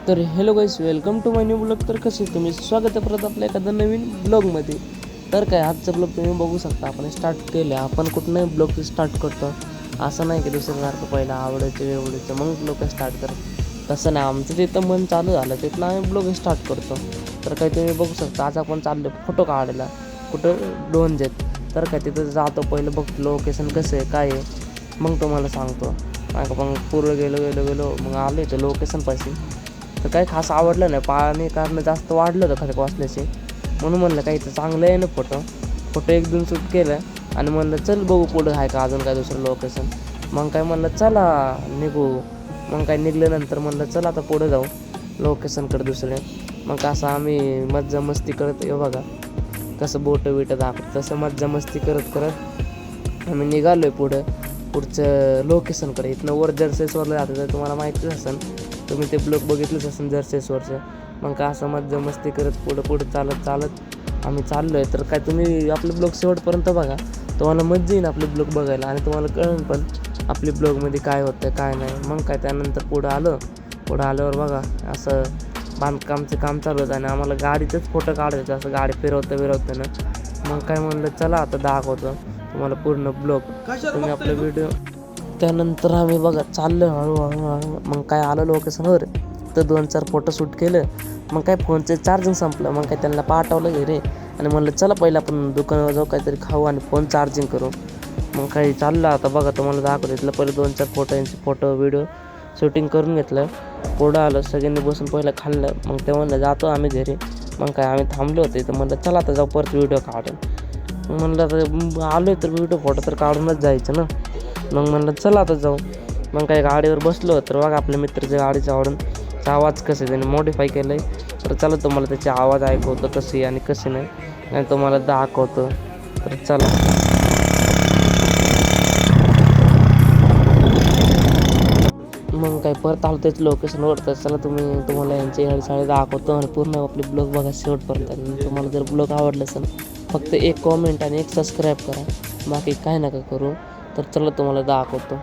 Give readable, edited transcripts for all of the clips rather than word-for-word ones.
तर hello guys, welcome to my new blog. तर कसे तुम्ही, स्वागत आहे परत आपल्या एखाद्या नवीन ब्लॉगमध्ये. तर काय, आजचं ब्लॉग तुम्ही बघू शकता. आपण स्टार्ट केलं. आपण कुठनंही ब्लॉग स्टार्ट करतो, असं नाही की दुसऱ्यासारखं पहिलं आवडायचं वेवडायचं मग लोक स्टार्ट करत. तसं नाही, आमचं तिथं मन चालू झालं तिथनं आम्ही ब्लॉग स्टार्ट करतो. तर काय तुम्ही बघू शकता, आज आपण चाललो फोटो काढायला कुठं डोंजेत. तर काय तिथं जातो, पहिलं बघतो लोकेशन कसं आहे काय आहे, मग तुम्हाला सांगतो. मग पूर्ण गेलो मग आलो इथं लोकेशनपाशी. तर काही खास आवडलं नाही, पाणी कारण जास्त वाढलं होतं खरं वाचल्याचे. म्हणून म्हणलं काही तर चांगलं आहे ना, फोटो एक दोन शूट केलं आणि म्हणलं चल बघू पुढं आहे का अजून काय दुसरं लोकेशन. मग काय म्हणलं चला निघू. मग काय निघल्यानंतर म्हणलं चला आता पुढं जाऊ लोकेशनकडे दुसरे. मग असं आम्ही मज्जा मस्ती करत, हे बघा कसं बोटं दाखवत, तसं मज्जा मस्ती करत आम्ही निघालो आहे पुढचं लोकेशनकडे. इथनं वर जर्सेसवरला जातं, तर तुम्हाला माहितीच असेल, तुम्ही ते ब्लॉग बघितलंच असेल जर्सेसवरचं. मग का असं मज्जा मस्ती करत पुढं चालत आम्ही चाललो आहे. तर काय तुम्ही आपले ब्लॉग शेवटपर्यंत बघा, तुम्हाला मज्जा येईल आपले ब्लॉग बघायला आणि तुम्हाला कळेल पण आपली ब्लॉगमध्ये काय होतं काय नाही. मग काय त्यानंतर पुढं आल्यावर बघा असं बांधकामचं काम चालू होतं आणि आम्हाला गाडीचंच फोटो काढायचं, असं गाडी फिरवतं ना. मग काय म्हणलं चला आता दाखवतो तुम्हाला पूर्ण ब्लॉग, तुम्ही आपलं व्हिडिओ. त्यानंतर आम्ही बघा चाललो हळूहळू. मग काय आलं लोकेशनवर, तर 2-4 फोटो शूट केलं. मग काय फोनचं चार्जिंग संपलं. मग काय त्यांना पाठवलं घरी आणि म्हणलं चला पहिलं आपण दुकानावर जाऊ, काहीतरी खाऊ आणि फोन चार्जिंग करू. मग काही चाललं आता बघा, तुम्हाला दाखवतो. इथलं पहिले 2-4 फोटो व्हिडिओ शूटिंग करून घेतलं. पुढं आलं, सगळ्यांनी बसून पहिलं खाल्लं. मग ते म्हणलं जातो आम्ही घरी. मग काय आम्ही थांबलो होते, तर म्हणलं चला आता जाऊ परत व्हिडिओ काढून. मग म्हणलं तर आलो आहे तर व्हिडिओ फोटो तर काढूनच जायचं ना. मग म्हणलं चला आता जाऊ. मग काही गाडीवर बसलो तर बघा आपल्या मित्राच्या गाडीचा आवाज कसं त्याने मॉडिफाय केलं आहे. तर चला तुम्हाला त्याचे आवाज ऐकवतो कसे आहे आणि कसे नाही, आणि तुम्हाला दाखवतो. तर चला. मग काय परत आलो तेच लोकेशनवर. तर चला तुम्हाला यांची शाळेत दाखवतो आणि पूर्ण आपले ब्लॉग बघा शेवटपर्यंत. आणि तुम्हाला जर ब्लॉग आवडलं असेल, फक्त एक कॉमेंट आणि एक सबस्क्राईब करा, बाकी काय नका करू. तर चला तुम्हाला दाखवतो.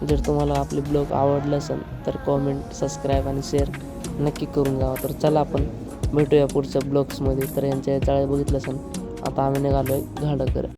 जर तुम्हाला आपले ब्लॉग आवडलं असेल तर कॉमेंट, सबस्क्राईब आणि शेअर नक्की करून जावं. तर चला आपण भेटूया पुढच्या ब्लॉग्समध्ये. तर यांच्या चाळे बघितलं असेल. आता आम्ही निघालो आहे घाडाकडे.